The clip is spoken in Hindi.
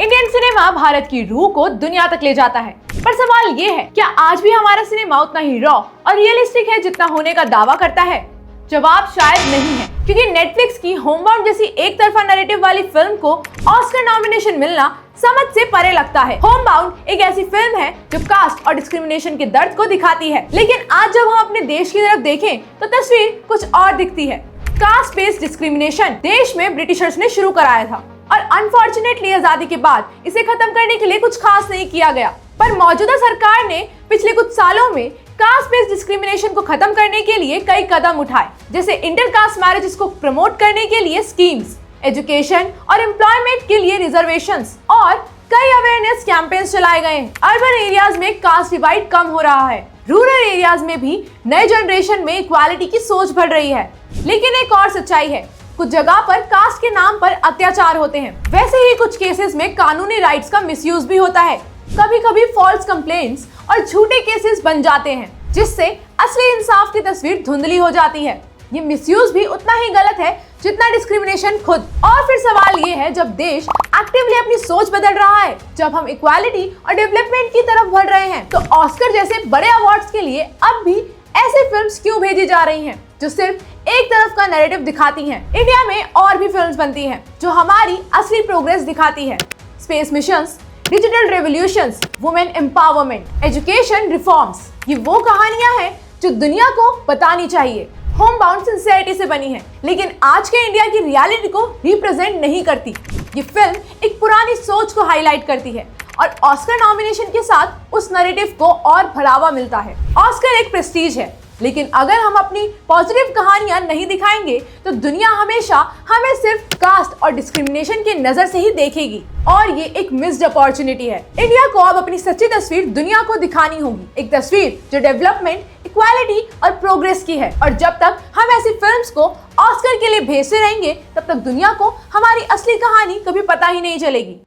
इंडियन सिनेमा भारत की रूह को दुनिया तक ले जाता है, पर सवाल ये है, क्या आज भी हमारा सिनेमा उतना ही रॉ और रियलिस्टिक है जितना होने का दावा करता है? जवाब शायद नहीं है, क्योंकि नेटफ्लिक्स की होमबाउंड जैसी एक तरफा नैरेटिव वाली फिल्म को ऑस्कर नॉमिनेशन मिलना समझ से परे लगता है। होमबाउंड एक ऐसी फिल्म है जो कास्ट और डिस्क्रिमिनेशन के दर्द को दिखाती है, लेकिन आज जब हम अपने देश की तरफ देखें तो तस्वीर कुछ और दिखती है। कास्ट बेस्ड डिस्क्रिमिनेशन देश में ब्रिटिशर्स ने शुरू कराया था और अनफॉर्चुनेटली आजादी के बाद इसे खत्म करने के लिए कुछ खास नहीं किया गया। पर मौजूदा सरकार ने पिछले कुछ सालों में कास्ट बेस्ड डिस्क्रिमिनेशन को खत्म करने के लिए कई कदम उठाए, जैसे इंटरकास्ट मैरिजेस को प्रमोट करने के लिए स्कीम्स, एजुकेशन और एम्प्लॉयमेंट के लिए रिजर्वेशंस और कई अवेयरनेस कैंपेन्स चलाए गए हैं। अर्बन एरियाज में कास्ट डिवाइड कम हो रहा है, रूरल एरियाज में भी नए जनरेशन में इक्वालिटी की सोच बढ़ रही है। लेकिन एक और सच्चाई है, कुछ जगह पर कास्ट के नाम पर अत्याचार होते हैं। वैसे ही कुछ केसेस में कानूनी राइट्स का मिसयूज भी होता है। कभी कभी फॉल्स कंप्लेंट्स और झूठे केसेस बन जाते हैं, जिससे असली इंसाफ की तस्वीर धुंधली हो जाती है। ये मिसयूज भी उतना ही गलत है जितना डिस्क्रिमिनेशन खुद। और फिर सवाल ये है, जब देश एक्टिवली अपनी सोच बदल रहा है, जब हम इक्वालिटी और डेवलपमेंट की तरफ बढ़ रहे हैं, तो ऑस्कर जैसे बड़े अवार्ड्स के लिए अब भी ऐसे फिल्म्स क्यों भेजी जा रही हैं जो सिर्फ एक तरफ का नैरेटिव दिखाती हैं? इंडिया में और भी फिल्म्स बनती हैं जो हमारी असली प्रोग्रेस दिखाती है। Space missions, digital revolutions, women empowerment, education reforms, ये वो कहानियां हैं जो दुनिया को बतानी चाहिए। होमबाउंड सिंसियरिटी से बनी है, लेकिन आज के इंडिया की रियलिटी को रिप्रेजेंट नहीं करती। ये फिल्म एक पुरानी सोच को हाईलाइट करती है और ऑस्कर नॉमिनेशन के साथ उस नैरेटिव को और बढ़ावा मिलता है। ऑस्कर एक प्रेस्टीज है, लेकिन अगर हम अपनी पॉजिटिव कहानियां नहीं दिखाएंगे तो दुनिया हमेशा हमें सिर्फ कास्ट और डिस्क्रिमिनेशन की नजर से ही देखेगी, और ये एक मिस्ड अपॉर्चुनिटी है। इंडिया को अब अपनी सच्ची तस्वीर दुनिया को दिखानी होगी, एक तस्वीर जो डेवलपमेंट, इक्वालिटी और प्रोग्रेस की है। और जब तक हम ऐसी फिल्म्स को ऑस्कर के लिए भेजते रहेंगे, तब तक दुनिया को हमारी असली कहानी कभी पता ही नहीं चलेगी।